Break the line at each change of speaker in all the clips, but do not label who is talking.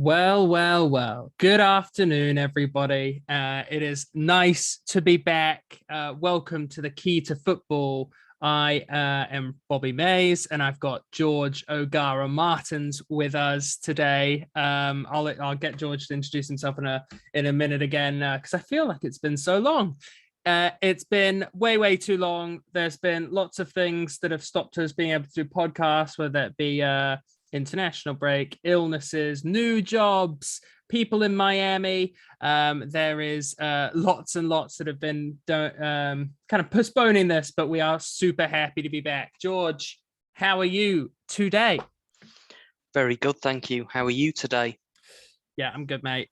Well, well, well. Good afternoon, everybody. It is nice to be back. Welcome to the Key to Football. I am Bobby Mays, and I've got George O'Gara Martins with us today. I'll get George to introduce himself in a minute again because I feel like it's been so long. It's been way too long. There's been lots of things that have stopped us being able to do podcasts, whether it be international break, illnesses, new jobs, people in Miami. There is lots and lots that have been kind of postponing this, but we are super happy to be back. George, how are you today?
Very good, thank you. How are you today?
Yeah, I'm good, mate.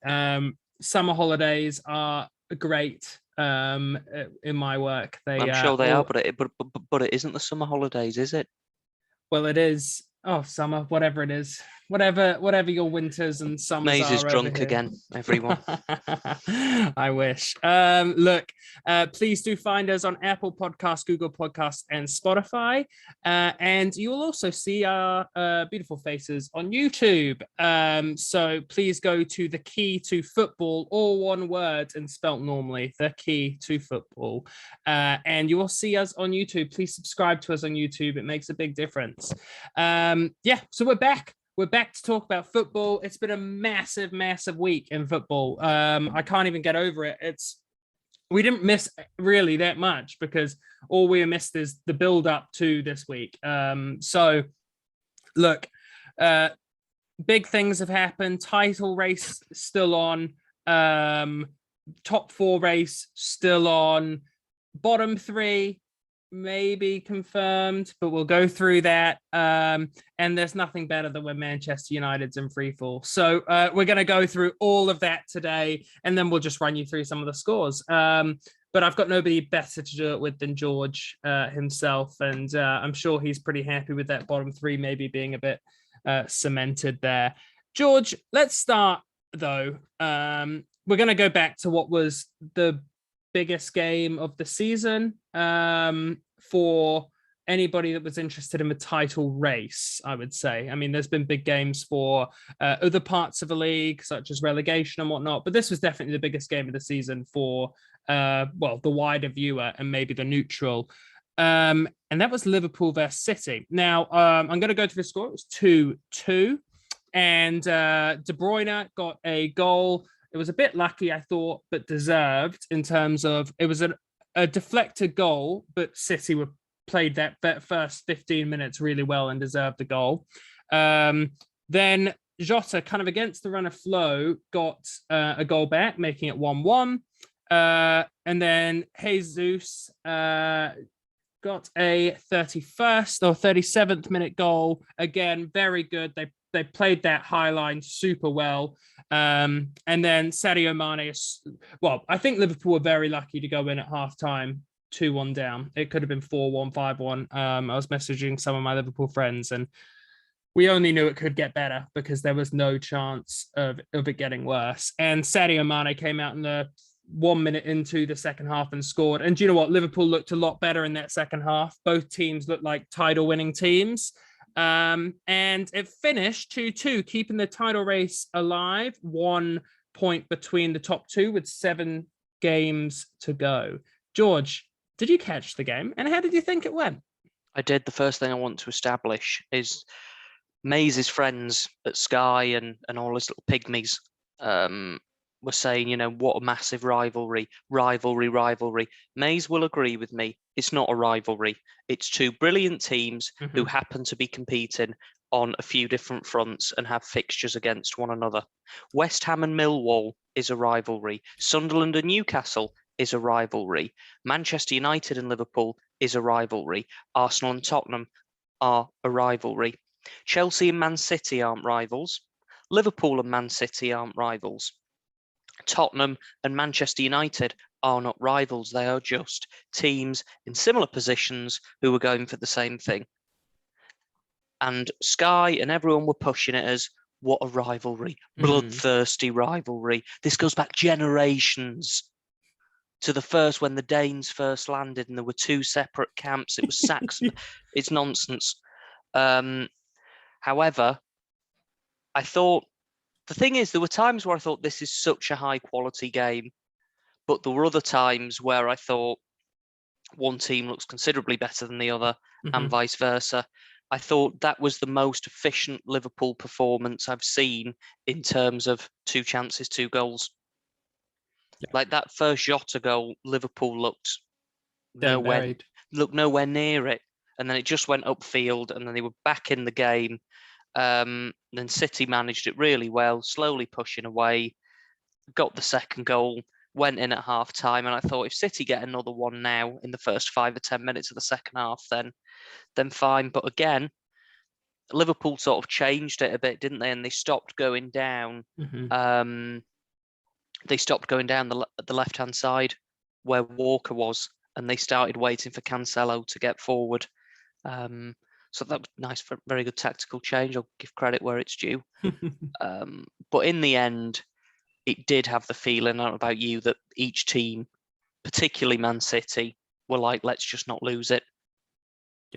Summer holidays are great in my work.
I'm sure they are, but it isn't the summer holidays, is it?
Well, it is. Oh, summer, whatever it is, whatever your winters and summers
Maze is
are over
drunk
here.
again, everyone.
I wish. Look, please do find us on Apple Podcasts, Google Podcasts, and Spotify. And you will also see our beautiful faces on YouTube. So please go to the Key to Football, all one word and spelt normally, the Key to Football. And you will see us on YouTube. Please subscribe to us on YouTube. It makes a big difference. So we're back. We're back to talk about football. It's been a massive week in football. I can't even get over it. We didn't miss really that much because all we missed is the build up to this week. So look, big things have happened. Title race still on. Top four race still on. Bottom three maybe confirmed, but we'll go through that. And there's nothing better than when Manchester United's in free fall. So we're going to go through all of that today, and then we'll just run you through some of the scores. But I've got nobody better to do it with than George himself, and I'm sure he's pretty happy with that bottom three maybe being a bit cemented there. George, let's start though. We're going to go back to what was the biggest game of the season for anybody that was interested in the title race, I would say. I mean, there's been big games for other parts of the league, such as relegation and whatnot, but this was definitely the biggest game of the season for, the wider viewer and maybe the neutral. And that was Liverpool versus City. Now, I'm going to go through the score. It was 2-2, and De Bruyne got a goal. It was a bit lucky, I thought, but deserved in terms of it was a deflected goal, but City played that first 15 minutes really well and deserved the goal. Then Jota, kind of against the run of flow, got a goal back, making it 1-1. And then Jesus got a 31st or 37th minute goal. Again, very good. They played that high line super well. And then Sadio Mane I think Liverpool were very lucky to go in at halftime 2-1 down. It could have been 4-1, 5-1. I was messaging some of my Liverpool friends, and we only knew it could get better because there was no chance of it getting worse. And Sadio Mane came out in the 1 minute into the second half and scored. And do you know what? Liverpool looked a lot better in that second half. Both teams looked like title-winning teams. And it finished 2-2, keeping the title race alive, 1 point between the top two with 7 games to go. George, did you catch the game? And how did you think it went?
I did. The first thing I want to establish is Maze's friends at Sky and all his little pygmies were saying, what a massive rivalry. Maze will agree with me. It's not a rivalry. It's two brilliant teams who happen to be competing on a few different fronts and have fixtures against one another. West Ham and Millwall is a rivalry. Sunderland and Newcastle is a rivalry. Manchester United and Liverpool is a rivalry. Arsenal and Tottenham are a rivalry. Chelsea and Man City aren't rivals. Liverpool and Man City aren't rivals. Tottenham and Manchester United are not rivals. They are just teams in similar positions who are going for the same thing. And Sky and everyone were pushing it as, what a rivalry, bloodthirsty rivalry. This goes back generations to the first, when the Danes first landed and there were 2 separate camps. It was Saxon. It's nonsense. However, I thought The thing is, there were times where I thought this is such a high quality game, but there were other times where I thought one team looks considerably better than the other, and vice versa. I thought that was the most efficient Liverpool performance I've seen in terms of 2 chances, 2 goals.
Yeah.
Like that first Jota goal, Liverpool looked nowhere near it, and then it just went upfield, and then they were back in the game. Then City managed it really well, slowly pushing away, got the second goal, went in at half time, and I thought if City get another one now in the first 5 or 10 minutes of the second half, then fine. But again, Liverpool sort of changed it a bit, didn't they? And they stopped going down. They stopped going down the left-hand side where Walker was, and they started waiting for Cancelo to get forward. So that was nice, very good tactical change. I'll give credit where it's due. But in the end, it did have the feeling, I don't know about you, that each team, particularly Man City, were like, let's just not lose it.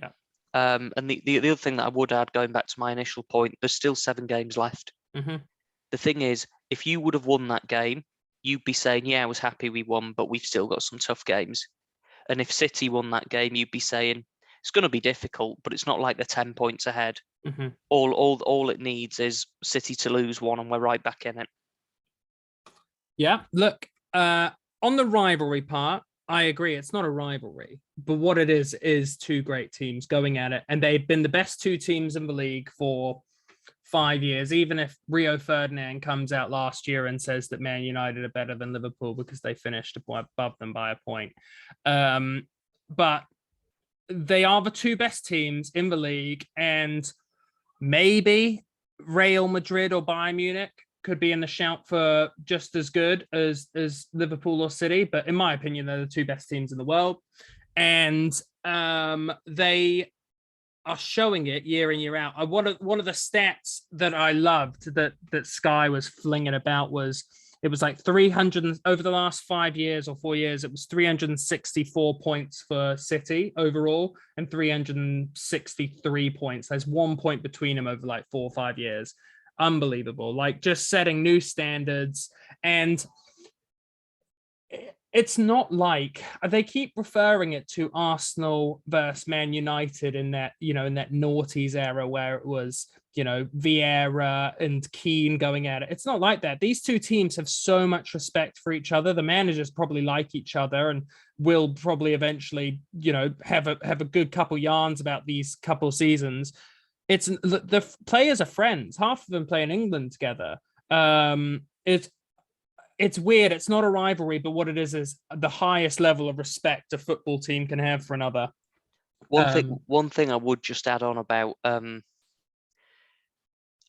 Yeah.
And the other thing that I would add, going back to my initial point, there's still 7 games left. The thing is, if you would have won that game, you'd be saying, yeah, I was happy we won, but we've still got some tough games. And if City won that game, you'd be saying, it's going to be difficult, but it's not like they're 10 points ahead. All it needs is City to lose one, and we're right back in it.
Yeah, look, on the rivalry part, I agree. It's not a rivalry, but what it is 2 great teams going at it, and they've been the best 2 teams in the league for 5 years. Even if Rio Ferdinand comes out last year and says that Man United are better than Liverpool because they finished above them by a point, but they are the 2 best teams in the league, and maybe Real Madrid or Bayern Munich could be in the shout for just as good as Liverpool or City, but in my opinion, they're the 2 best teams in the world, and they are showing it year in, year out. One of the stats that I loved that Sky was flinging about was it was like 300 over the last 5 years or 4 years. It was 364 points for City overall and 363 points. There's 1 point between them over like 4 or 5 years. Unbelievable. Like just setting new standards. And it's not like they keep referring it to Arsenal versus Man United in that, in that noughties era where it was, Vieira and Keane going at it. It's not like that. These 2 teams have so much respect for each other. The managers probably like each other and will probably eventually, have a good couple yarns about these couple seasons. It's the players are friends. Half of them play in England together. It's weird. It's not a rivalry, but what it is the highest level of respect a football team can have for another.
One thing I would just add on about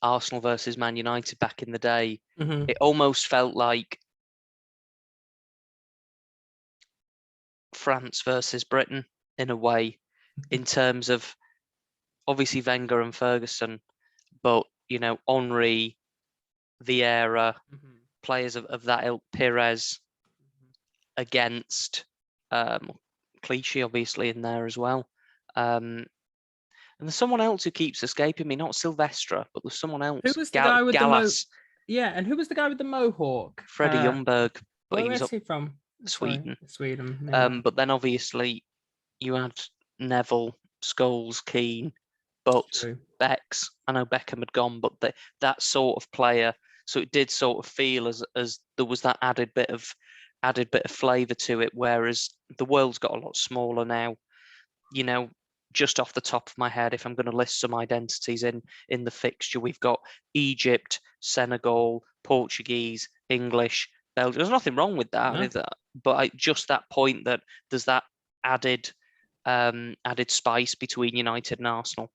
Arsenal versus Man United back in the day, it almost felt like France versus Britain in a way, in terms of obviously Wenger and Ferguson, but Henry, Vieira, players of that ilk, Pires against Clichy obviously in there as well. And there's someone else who keeps escaping me, not Silvestre, but there's someone else.
Who was the guy with
Gallas.
Yeah, and who was the guy with the mohawk?
Freddie Ljungberg.
But where is he from?
Sweden.
Sweden. Yeah.
But then obviously you had Neville, Scholes, Keane, but Becks. I know Beckham had gone, but that sort of player. So it did sort of feel as there was that added bit of flavour to it, whereas the world's got a lot smaller now. Just off the top of my head, if I'm going to list some identities in the fixture, we've got Egypt, Senegal, Portuguese, English, Belgium. There's nothing wrong with that,
No.
But just that point that there's that added spice between United and Arsenal.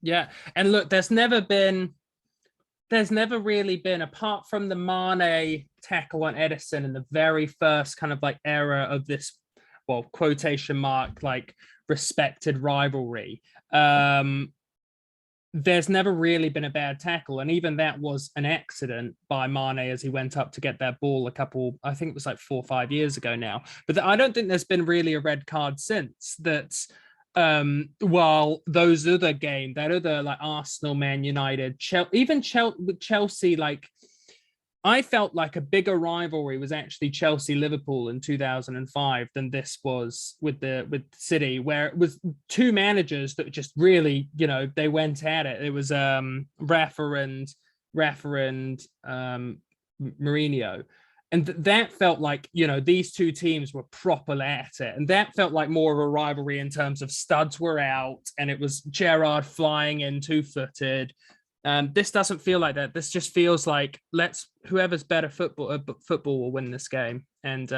Yeah. And look, there's never really been, apart from the Mane tackle on Edison in the very first kind of like era of this, well, quotation mark, like respected rivalry. There's never really been a bad tackle. And even that was an accident by Mane as he went up to get that ball I think it was like 4 or 5 years ago now. But I don't think there's been really a red card since that. While those other games, that other like Arsenal, Man United, even Chelsea, like I felt like a bigger rivalry was actually Chelsea Liverpool in 2005 than this was with City, where it was two managers that just really, they went at it. It was Rafa and Mourinho. And that felt like, these two teams were proper at it. And that felt like more of a rivalry in terms of studs were out and it was Gerrard flying in two-footed. This doesn't feel like that. This just feels like whoever's better football will win this game. And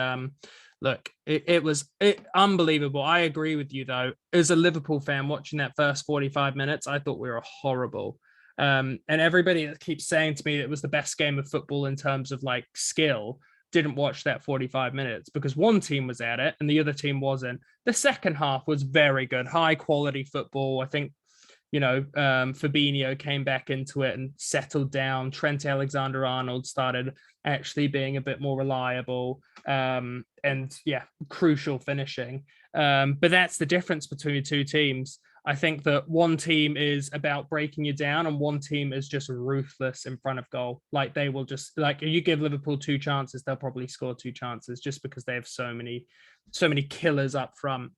look, it was unbelievable. I agree with you though. As a Liverpool fan watching that first 45 minutes, I thought we were horrible. And everybody that keeps saying to me it was the best game of football in terms of like skill didn't watch that 45 minutes because one team was at it and the other team wasn't. The second half was very good, high quality football. I think Fabinho came back into it and settled down. Trent Alexander-Arnold started actually being a bit more reliable, and crucial finishing. But that's the difference between the two teams. I think that one team is about breaking you down and one team is just ruthless in front of goal. Like they will just, like, if you give Liverpool two chances, they'll probably score two chances just because they have so many killers up front.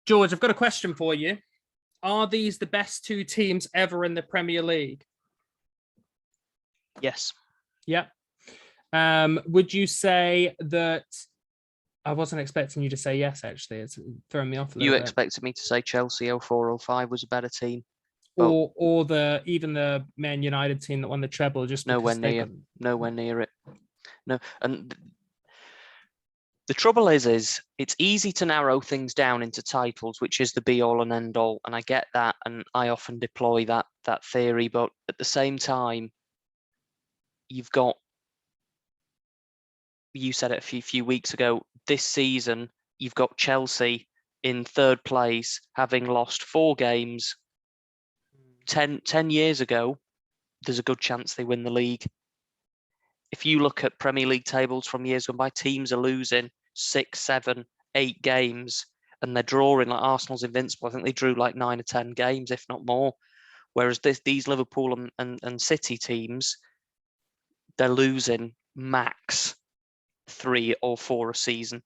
George, I've got a question for you. Are these the best two teams ever in the Premier League?
Yes.
Yeah. Would you say that? I wasn't expecting you to say yes, actually. It's throwing me off a little bit.
You expected me to say Chelsea 04-05 was a better team.
Or even the Man United team that won the treble, just
nowhere near it. No, and the trouble is it's easy to narrow things down into titles, which is the be all and end all, and I get that, and I often deploy that theory, but at the same time, you've got, you said it a few weeks ago, this season you've got Chelsea in third place, having lost 4 games. 10 years ago, there's a good chance they win the league. If you look at Premier League tables from years gone by, teams are losing 6, 7, 8 games, and they're drawing. Like Arsenal's invincible. I think they drew like 9 or 10 games, if not more. Whereas these Liverpool and City teams, they're losing max 3 or 4 a season,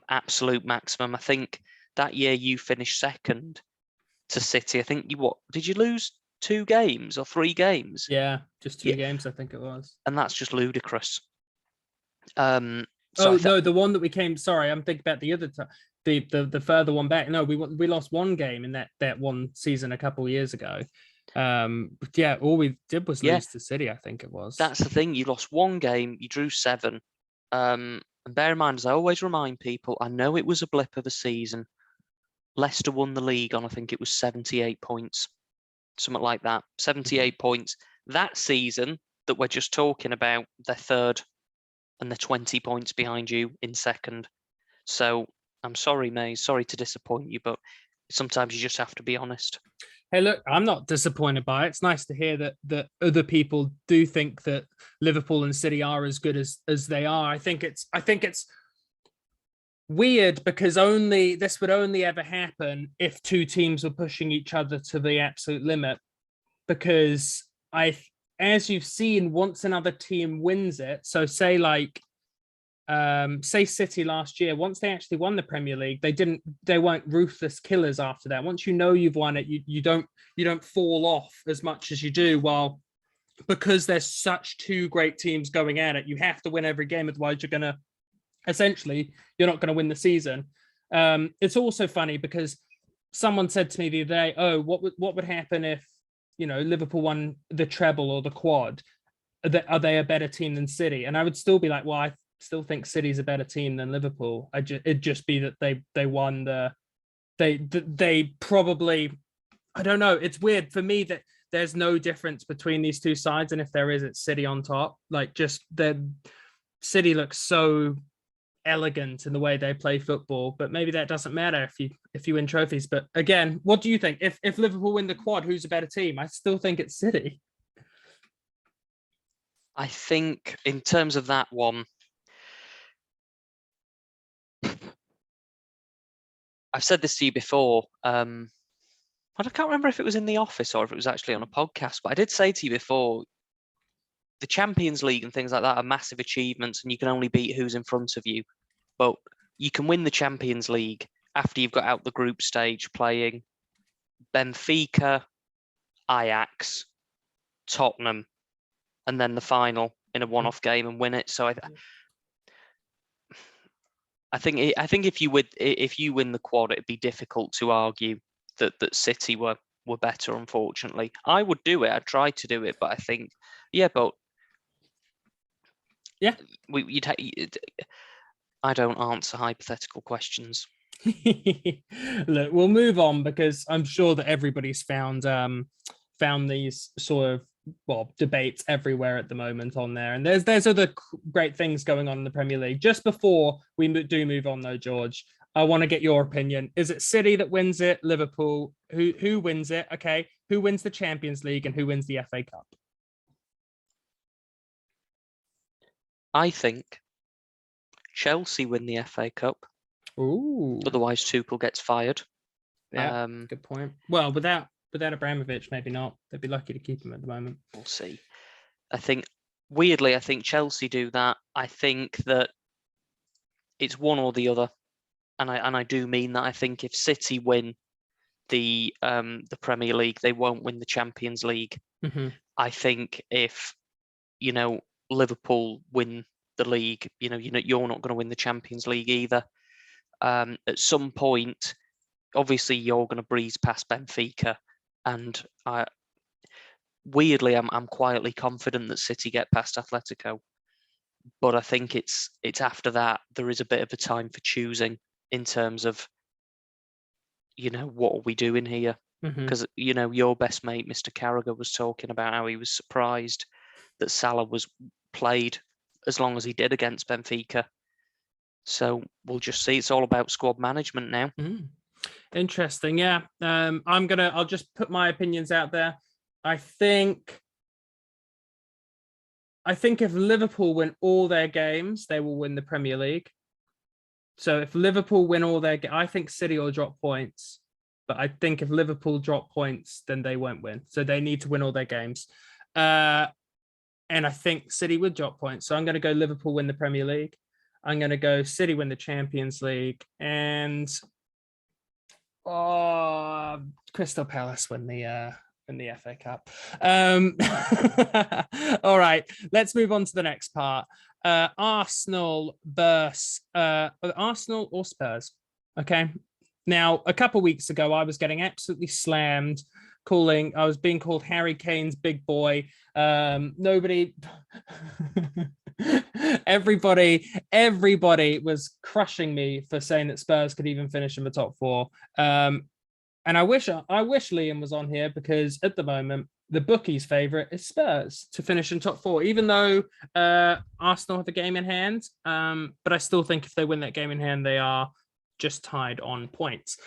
absolute maximum. I think that year you finished second to City. I think did you lose 2 games or 3 games?
Yeah, just 2 games, I think it was.
And that's just ludicrous.
The one that we came. Sorry, I'm thinking about the other time. The further one back. No, we lost 1 game in that one season a couple of years ago. All we did was lose to City, I think it was.
That's the thing. You lost 1 game, you drew 7. And bear in mind, as I always remind people, I know it was a blip of a season. Leicester won the league on, I think it was 78 points, something like that. 78 points. That season that we're just talking about, they're third and they're 20 points behind you in second. So I'm sorry, May, sorry to disappoint you, but sometimes you just have to be honest.
Hey, look, I'm not disappointed by it. It's nice to hear that other people do think that Liverpool and City are as good as they are. I think it's weird because this would only ever happen if two teams were pushing each other to the absolute limit. Because as you've seen, once another team wins it, so say City last year, once they actually won the Premier League, they weren't ruthless killers after that. Once you know you've won it, you don't fall off as much as you do. While because there's such 2 great teams going at it, you have to win every game, otherwise you're not going to win the season. It's also funny because someone said to me the other day, "Oh, what would happen if Liverpool won the treble or the quad? Are they a better team than City?" And I would still be like, "Well, I still think City's a better team than Liverpool. It'd just be that they won they probably, I don't know. It's weird for me that there's no difference between these two sides, and if there is, it's City on top. Like just the City looks so elegant in the way they play football, but maybe that doesn't matter if you win trophies. But again, what do you think? If Liverpool win the quad, who's a better team? I still think it's City.
I think in terms of that one, I've said this to you before. I can't remember if it was in the office or if it was actually on a podcast, but I did say to you before, the Champions League and things like that are massive achievements, and you can only beat who's in front of you. But you can win the Champions League after you've got out the group stage playing Benfica, Ajax, Tottenham, and then the final in a one-off game and win it. So I think if you win the quad, it'd be difficult to argue that City were better. Unfortunately, I would do it. I'd try to do it, but I think, but I don't answer hypothetical questions.
Look, we'll move on because I'm sure that everybody's found these sort of debates everywhere at the moment on there, and there's other great things going on in the Premier League. Just before we do move on though, George, I want to get your opinion. Is it City that wins it? Liverpool? Who wins it? Okay, who wins the Champions League and who wins the FA Cup?
I think Chelsea win the FA Cup.
Ooh.
Otherwise, Tuchel gets fired.
Yeah, good point. Well, without Abramovich, maybe not. They'd be lucky to keep him at the moment.
We'll see. I think Chelsea do that. I think that it's one or the other, and I do mean that. I think if City win the Premier League, they won't win the Champions League.
Mm-hmm.
I think if Liverpool win the league, you're not going to win the Champions League either. At some point, obviously, you're going to breeze past Benfica, and weirdly, I'm quietly confident that City get past Atletico. But I think it's after that there is a bit of a time for choosing in terms of, what are we doing here? Because your best mate, Mr. Carragher, was talking about how he was surprised that Salah was played as long as he did against Benfica. So we'll just see. It's all about squad management now.
Interesting. Yeah. I'll just put my opinions out there. I think if Liverpool win all their games, they will win the Premier League. So if Liverpool win all their I think City will drop points. But I think if Liverpool drop points, then they won't win. So they need to win all their games. And I think City would drop points. So I'm going to go Liverpool win the Premier League. I'm going to go City win the Champions League. And Crystal Palace win the FA Cup. All right, let's move on to the next part. Arsenal versus Arsenal or Spurs. Okay. Now, a couple of weeks ago, I was getting absolutely slammed. I was being called Harry Kane's big boy. Everybody was crushing me for saying that Spurs could even finish in the top four. And I wish Liam was on here, because at the moment the bookies' favorite is Spurs to finish in top four, even though Arsenal have a game in hand. But I still think if they win that game in hand, they are just tied on points.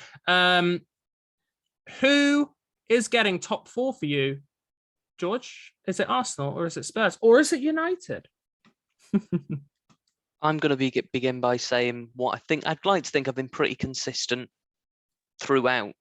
Who is getting top four for you, George? Is it Arsenal or is it Spurs or is it United?
I'm going to begin by saying what I think. I'd like to think I've been pretty consistent throughout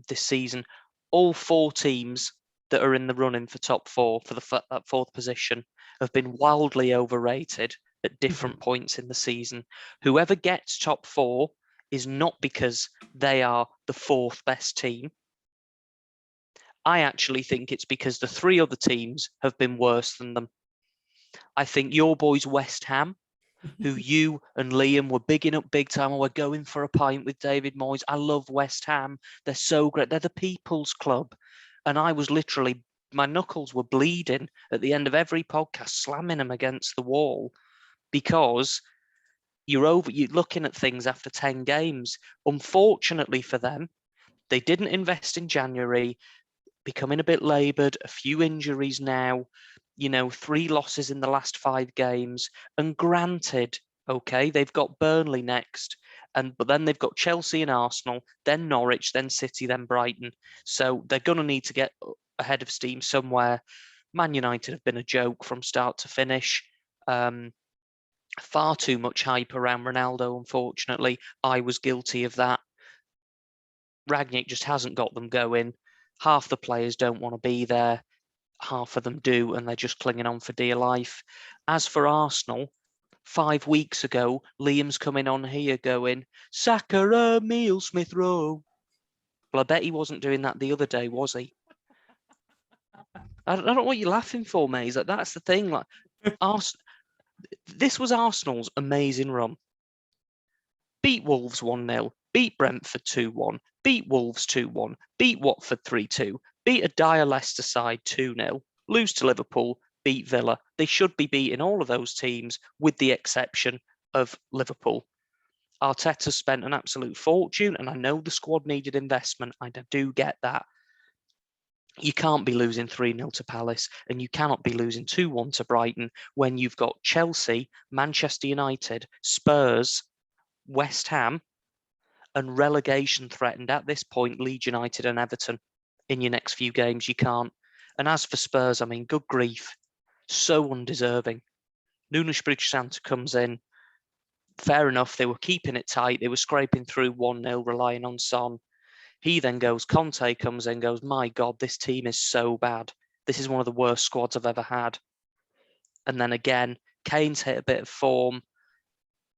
this season. All four teams that are in the running for top four for that fourth position have been wildly overrated at different points in the season. Whoever gets top four is not because they are the fourth best team. I actually think it's because the three other teams have been worse than them. I think your boys West Ham, who you and Liam were bigging up big time, or we're going for a pint with David Moyes. I love West Ham. They're so great. They're the people's club. And I was literally, my knuckles were bleeding at the end of every podcast, slamming them against the wall, because you're looking at things after 10 games. Unfortunately for them, they didn't invest in January, becoming a bit laboured, a few injuries now, 3 losses in the last 5 games. And granted, okay, they've got Burnley next, but then they've got Chelsea and Arsenal, then Norwich, then City, then Brighton. So they're going to need to get ahead of steam somewhere. Man United have been a joke from start to finish. Far too much hype around Ronaldo, unfortunately. I was guilty of that. Rangnick just hasn't got them going. Half the players don't want to be there. Half of them do, and they're just clinging on for dear life. As for Arsenal, 5 weeks ago, Liam's coming on here going, Sakura, Meal Smith Rowe. Well, I bet he wasn't doing that the other day, was he? I don't know what you're laughing for, mate. Like, that's the thing. Like, this was Arsenal's amazing run. Beat Wolves 1-0, beat Brentford 2-1, beat Wolves 2-1, beat Watford 3-2, beat a dire Leicester side 2-0, lose to Liverpool, beat Villa. They should be beating all of those teams with the exception of Liverpool. Arteta spent an absolute fortune, and I know the squad needed investment. I do get that. You can't be losing 3-0 to Palace, and you cannot be losing 2-1 to Brighton when you've got Chelsea, Manchester United, Spurs, West Ham, and relegation threatened at this point, Leeds United and Everton in your next few games. You can't. And as for Spurs, I mean, good grief. So undeserving. Nuno Espirito Santo comes in. Fair enough, they were keeping it tight. They were scraping through 1-0, relying on Son. He then goes, Conte comes in, goes, my God, this team is so bad. This is one of the worst squads I've ever had. And then again, Kane's hit a bit of form.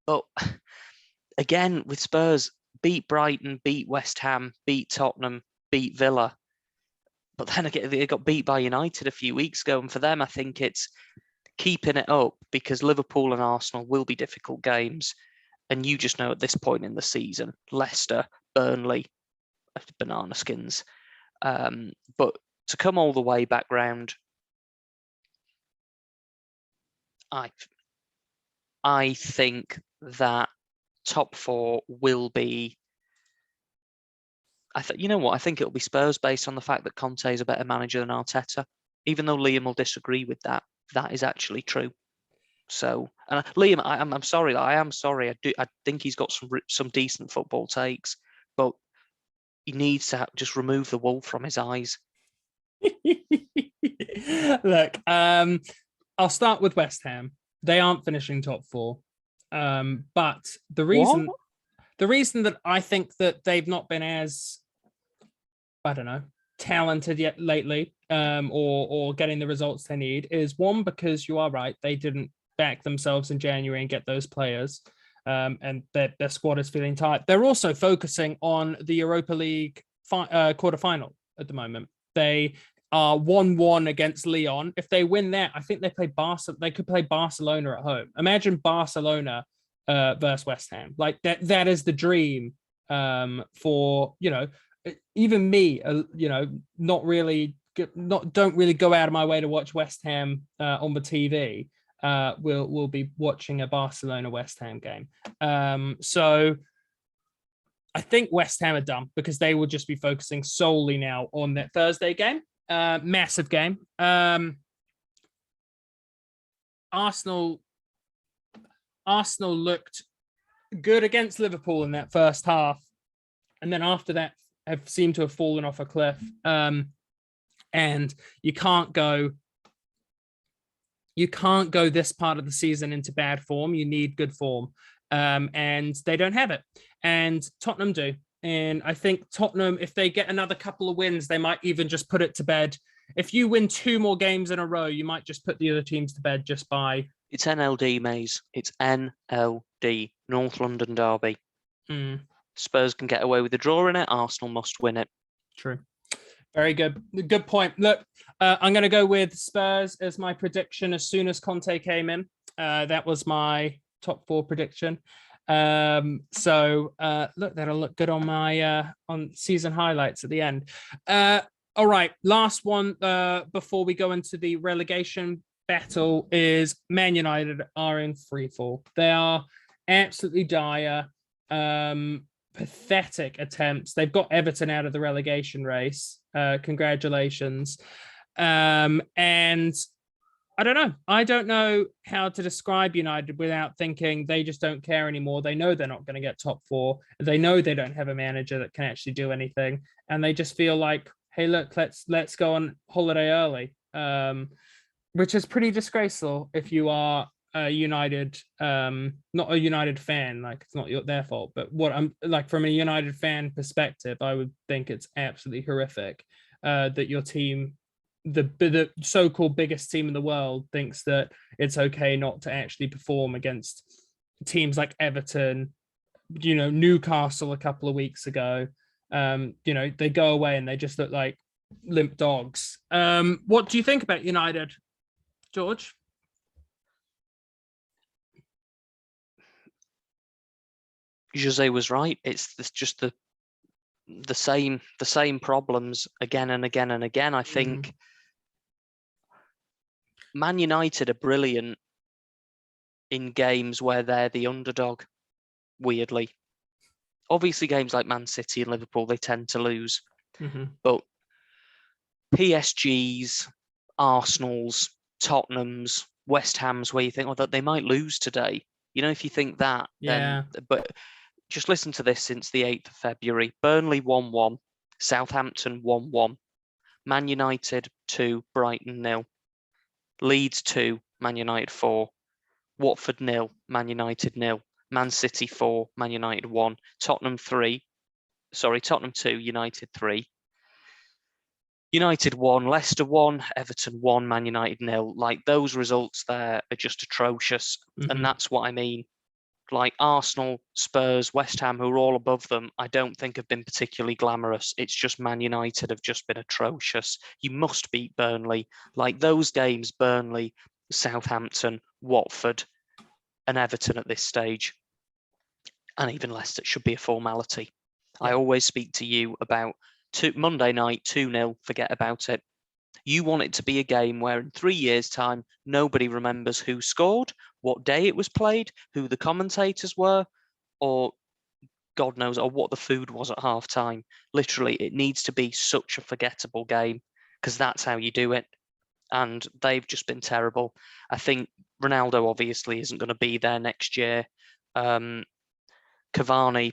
But again, with Spurs, beat Brighton, beat West Ham, beat Tottenham, beat Villa. But then again, they got beat by United a few weeks ago. And for them, I think it's keeping it up because Liverpool and Arsenal will be difficult games. And you just know at this point in the season, Leicester, Burnley, banana skins. But to come all the way back round, I think that top four will be. You know what? I think it'll be Spurs based on the fact that Conte is a better manager than Arteta. Even though Liam will disagree with that, that is actually true. So, and Liam, I'm sorry. I am sorry. I think he's got some decent football takes, but he needs to just remove the wool from his eyes.
Look, I'll start with West Ham. They aren't finishing top four, but the reason that I think that they've not been as, I don't know, talented yet lately, or getting the results they need is one, because you are right, they didn't back themselves in January and get those players. And their squad is feeling tight. They're also focusing on the Europa League quarterfinal at the moment. They are 1-1 against Lyon. If they win that, I think they could play Barcelona at home. Imagine Barcelona versus West Ham. Like that is the dream for, even me, don't really go out of my way to watch West Ham on the TV. We'll be watching a Barcelona West Ham game. So I think West Ham are done because they will just be focusing solely now on that Thursday game. Massive game. Arsenal looked good against Liverpool in that first half, and then after that have seemed to have fallen off a cliff. And you can't go this part of the season into bad form. You need good form. And they don't have it. And Tottenham do. And I think Tottenham, if they get another couple of wins, they might even just put it to bed. If you win 2 more games in a row, you might just put the other teams to bed just by...
It's NLD, Maze. It's NLD, North London Derby. Spurs can get away with the draw in it. Arsenal must win it.
True. Very good. Good point. Look, I'm going to go with Spurs as my prediction as soon as Conte came in. That was my top 4 prediction. So look, that'll look good on my on season highlights at the end. All right, last one before we go into the relegation battle is Man United are in free fall. They are absolutely dire. Pathetic attempts. They've got Everton out of the relegation race. Congratulations. And I don't know how to describe United without thinking they just don't care anymore. They know they're not going to get top 4. They know they don't have a manager that can actually do anything, and they just feel like, hey, look, let's go on holiday early, which is pretty disgraceful if you are a United, not a United fan, like it's not their fault, but what I'm like from a United fan perspective, I would think it's absolutely horrific that your team, the so-called biggest team in the world, thinks that it's okay not to actually perform against teams like Everton, Newcastle a couple of weeks ago. They go away and they just look like limp dogs. What do you think about United, George?
Jose was right. It's just the same problems again and again and again. I think Man United are brilliant in games where they're the underdog, weirdly. Obviously, games like Man City and Liverpool, they tend to lose. But PSG's, Arsenal's, Tottenham's, West Ham's, where you think, that they might lose today. If you think that, then but just listen to this since the 8th of February. Burnley 1-1, Southampton 1-1, Man United 2, Brighton 0, Leeds 2, Man United 4, Watford 0, Man United 0, Man City 4, Man United 1, Tottenham 2, United 3, United 1, Leicester 1, Everton 1, Man United 0. Like, those results there are just atrocious. And that's what I mean. Like Arsenal, Spurs, West Ham, who are all above them, I don't think have been particularly glamorous. It's just Man United have just been atrocious. You must beat Burnley. Like those games, Burnley, Southampton, Watford, and Everton at this stage, and even Leicester, should be a formality. Yeah. I always speak to you about Monday night, 2-0, forget about it. You want it to be a game where in 3 years' time, nobody remembers who scored, what day it was played, who the commentators were, or God knows, or what the food was at half time. Literally, it needs to be such a forgettable game because that's how you do it. And they've just been terrible. I think Ronaldo obviously isn't going to be there next year. Cavani,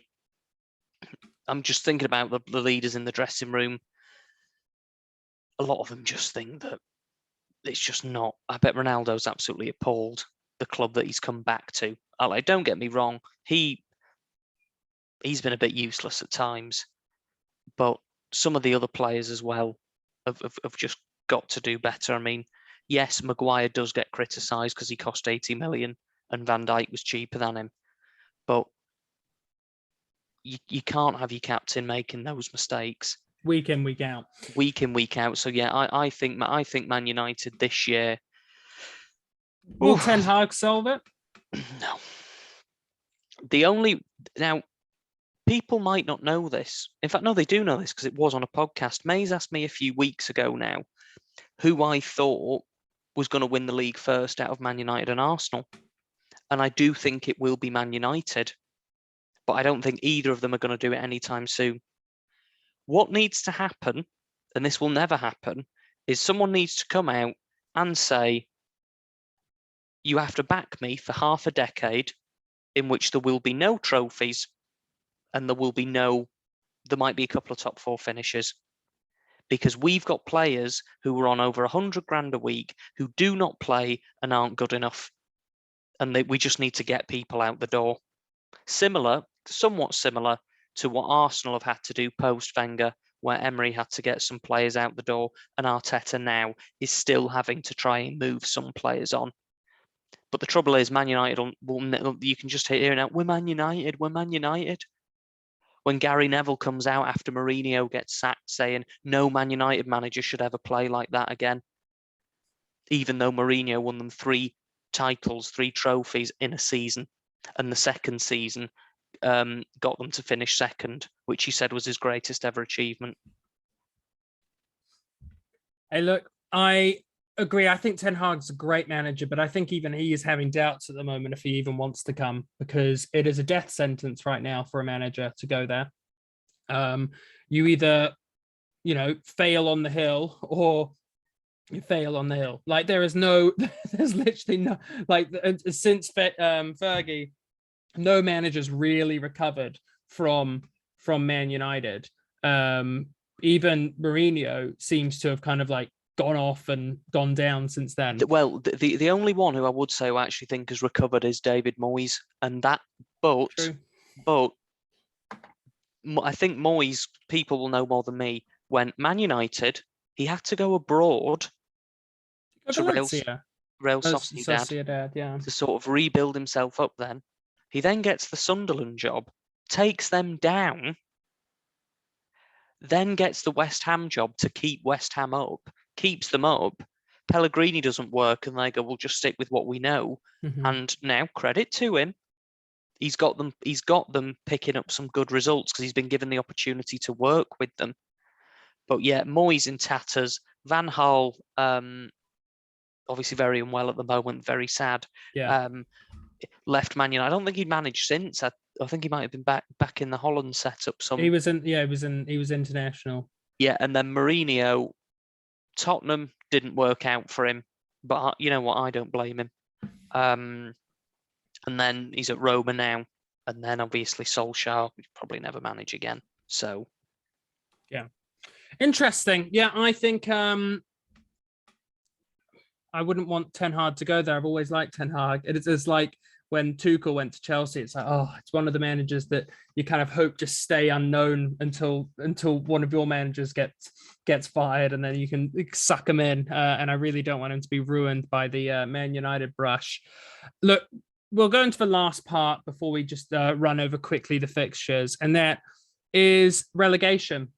I'm just thinking about the leaders in the dressing room. A lot of them just think that it's just not. I bet Ronaldo's absolutely appalled the club that he's come back to. Like, don't get me wrong, he's been a bit useless at times, but some of the other players as well have just got to do better. I mean, yes, Maguire does get criticised because he cost 80 million and Van Dijk was cheaper than him, but you can't have your captain making those mistakes.
Week in, week out.
Week in, week out. So yeah, I think Man United this year.
Will Ten Hag solve it?
No. Now, people might not know this. In fact, no, they do know this because it was on a podcast. Mays asked me a few weeks ago now who I thought was going to win the league first out of Man United and Arsenal. And I do think it will be Man United. But I don't think either of them are going to do it anytime soon. What needs to happen, and this will never happen, is someone needs to come out and say, you have to back me for half a decade in which there will be no trophies and there might be a couple of top 4 finishes. Because we've got players who are on over 100 grand a week who do not play and aren't good enough. And we just need to get people out the door. Somewhat similar to what Arsenal have had to do post-Wenger, where Emery had to get some players out the door, and Arteta now is still having to try and move some players on. But the trouble is, Man United you can just hear it now, we're Man United. When Gary Neville comes out after Mourinho gets sacked saying no Man United manager should ever play like that again, even though Mourinho won them 3 titles, 3 trophies in a season, and the second season got them to finish second, which he said was his greatest ever achievement.
Hey, look, I agree. I think Ten Hag's a great manager, but I think even he is having doubts at the moment if he even wants to come, because it is a death sentence right now for a manager to go there. You either, fail on the hill or you fail on the hill. Like there's literally no, like since Fergie, no managers really recovered from Man United. Even Mourinho seems to have kind of like gone off and gone down since then.
Well, the only one who I would say who I actually think has recovered is David Moyes, and that.
True.
But I think Moyes, people will know more than me. When Man United, he had to go abroad to Real Sociedad
yeah.
to sort of rebuild himself up. Then he then gets the Sunderland job, takes them down, then gets the West Ham job to keep West Ham up, keeps them up. Pellegrini doesn't work, and they go, "We'll just stick with what we know."
Mhm.
And now, credit to him, he's got them picking up some good results because he's been given the opportunity to work with them. But yeah, Moyes in tatters. Van Gaal, obviously very unwell at the moment, very sad.
Yeah.
Left Man United. I don't think he'd managed since. I think he might have been back in the Holland setup.
He was international.
Yeah, and then Mourinho, Tottenham didn't work out for him, but you know what? I don't blame him. And then he's at Roma now, and then obviously Solskjaer will probably never manage again. So,
yeah, interesting. Yeah, I think I wouldn't want Ten Hag to go there. I've always liked Ten Hag. It's like when Tuchel went to Chelsea. It's like, oh, it's one of the managers that you kind of hope just stay unknown until one of your managers gets fired, and then you can suck him in. And I really don't want him to be ruined by the Man United brush. Look, we'll go into the last part before we just run over quickly the fixtures, and that is relegation.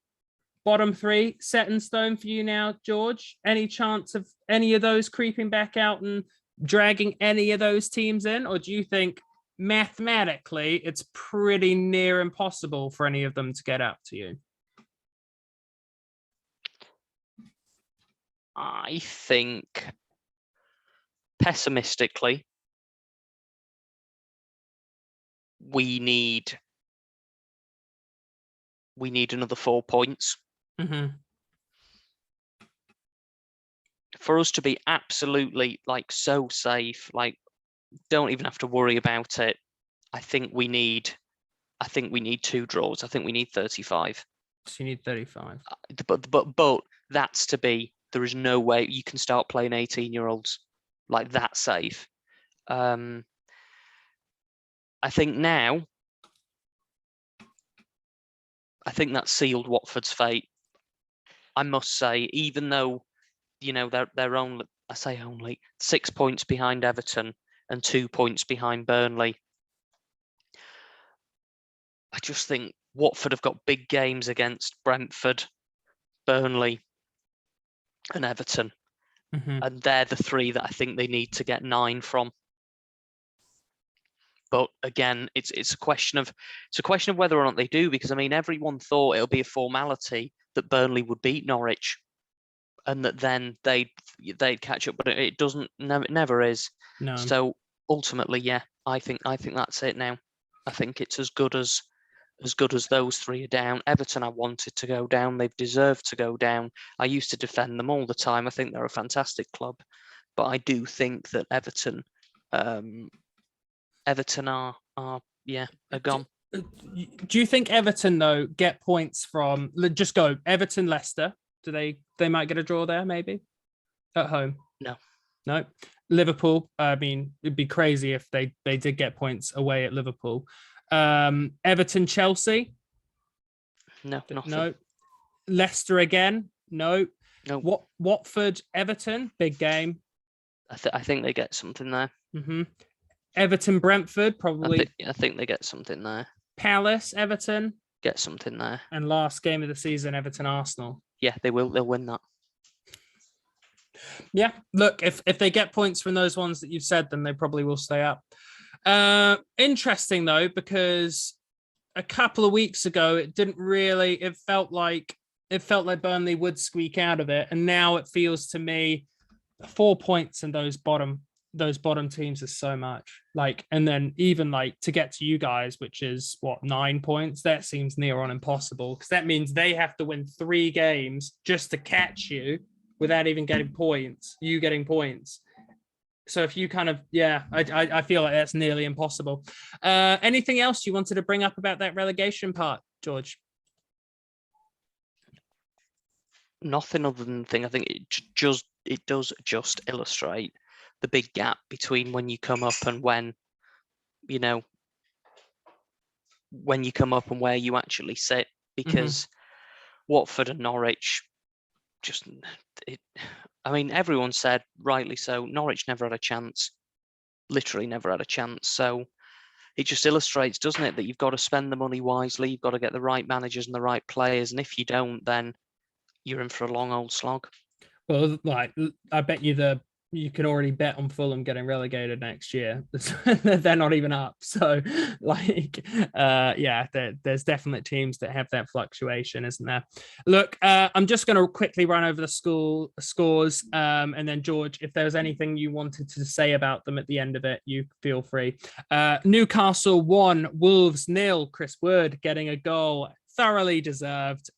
Bottom three set in stone for you now, George. Any chance of any of those creeping back out and dragging any of those teams in, or do you think mathematically it's pretty near impossible for any of them to get up to you?
I think pessimistically, we need another 4 points.
Mm-hmm.
For us to be absolutely like so safe, like don't even have to worry about it. I think we need 2 draws. I think we need 35.
So you need 35.
But that's to be. There is no way you can start playing 18-year-olds like that safe. I think now. I think that sealed Watford's fate. I must say, even though, you know, they're only, I say only 6 points behind Everton and 2 points behind Burnley. I just think Watford have got big games against Brentford, Burnley, and Everton, and they're the 3 that I think they need to get 9 from. But again, it's a question of whether or not they do, because I mean, everyone thought it'll be a formality that Burnley would beat Norwich, and that then they'd catch up, but it doesn't. No, it never is.
No.
So ultimately, yeah, I think that's it now. I think it's as good as those 3 are down. Everton, I wanted to go down. They've deserved to go down. I used to defend them all the time. I think they're a fantastic club, but I do think that Everton are gone.
Do you think Everton though get points from just go Everton Leicester? Do they might get a draw there maybe at home? No. Liverpool. I mean, it'd be crazy if they did get points away at Liverpool. Everton Chelsea.
No, nothing.
No. Leicester again. No.
No.
Watford Everton, big game.
I think they get something there.
Mm-hmm. Everton Brentford, probably.
I think they get something there.
Palace Everton,
get something there.
And last game of the season, Everton Arsenal.
Yeah, they will. They'll win that.
Yeah, look, if they get points from those ones that you've said, then they probably will stay up. Interesting though, because a couple of weeks ago, it felt like Burnley would squeak out of it, and now it feels to me 4 points in those bottom teams is so much. Like, and then even like to get to you guys, which is what, 9 points, that seems near on impossible, because that means they have to win 3 games just to catch you without even getting points. So if you kind of, I feel like that's nearly impossible. Anything else you wanted to bring up about that relegation part, George?
Nothing other than the thing. I think it does just illustrate the big gap between when you come up and when you come up and where you actually sit, because Watford and Norwich everyone said rightly so, Norwich never had a chance, literally never had a chance. So it just illustrates, doesn't it, that you've got to spend the money wisely, you've got to get the right managers and the right players, and if you don't, then you're in for a long old slog.
Well, like, I bet you can already bet on Fulham getting relegated next year. They're not even up. So, like, there's definite teams that have that fluctuation, isn't there? Look, I'm just going to quickly run over the scores, and then George, if there's anything you wanted to say about them at the end of it, you feel free. Newcastle 1, Wolves 0. Chris Wood getting a goal, thoroughly deserved.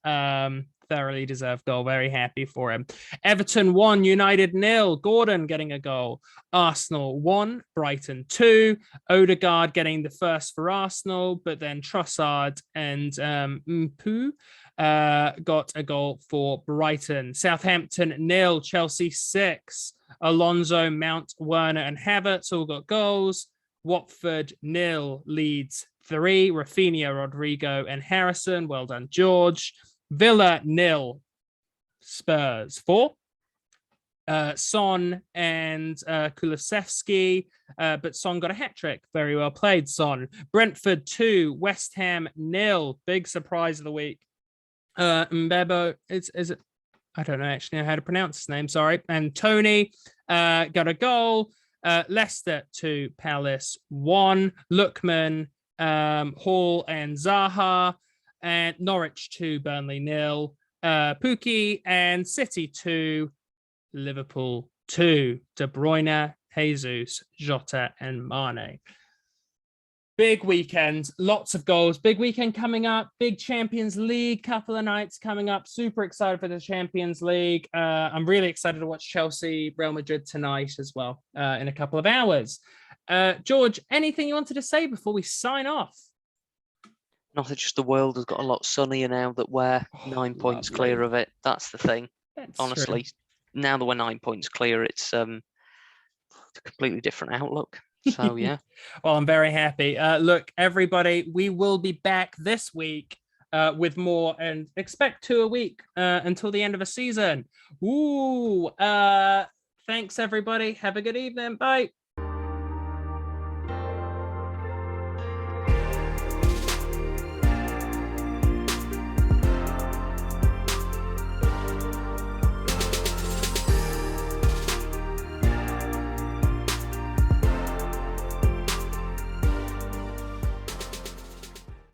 Thoroughly deserved goal. Very happy for him. Everton 1, United 0. Gordon getting a goal. Arsenal 1, Brighton 2. Odegaard getting the first for Arsenal, but then Trossard and Mpu got a goal for Brighton. Southampton 0, Chelsea 6. Alonso, Mount, Werner, and Havertz all got goals. Watford 0, Leeds 3. Rafinha, Rodrigo, and Harrison. Well done, George. Villa 0, Spurs 4. Son and Kulusevski, but Son got a hat-trick. Very well played, Son. Brentford 2, West Ham 0. Big surprise of the week. Mbebo, is it? I don't actually know how to pronounce his name, sorry. And Tony got a goal. Leicester 2, Palace 1. Lookman, Hall, and Zaha. And Norwich 2, Burnley 0. Pookie and City 2, Liverpool 2. De Bruyne, Jesus, Jota, and Mane. Big weekend, lots of goals. Big weekend coming up. Big Champions League couple of nights coming up. Super excited for the Champions League. I'm really excited to watch Chelsea, Real Madrid tonight as well in a couple of hours. George, anything you wanted to say before we sign off?
Nothing, just the world has got a lot sunnier now that we're 9 points clear of it. That's the thing.
That's
honestly
true.
Now that we're 9 points clear, it's a completely different outlook. So yeah.
Well, I'm very happy. Look, everybody, we will be back this week with more, and expect 2 a week until the end of a season. Thanks everybody. Have a good evening. Bye.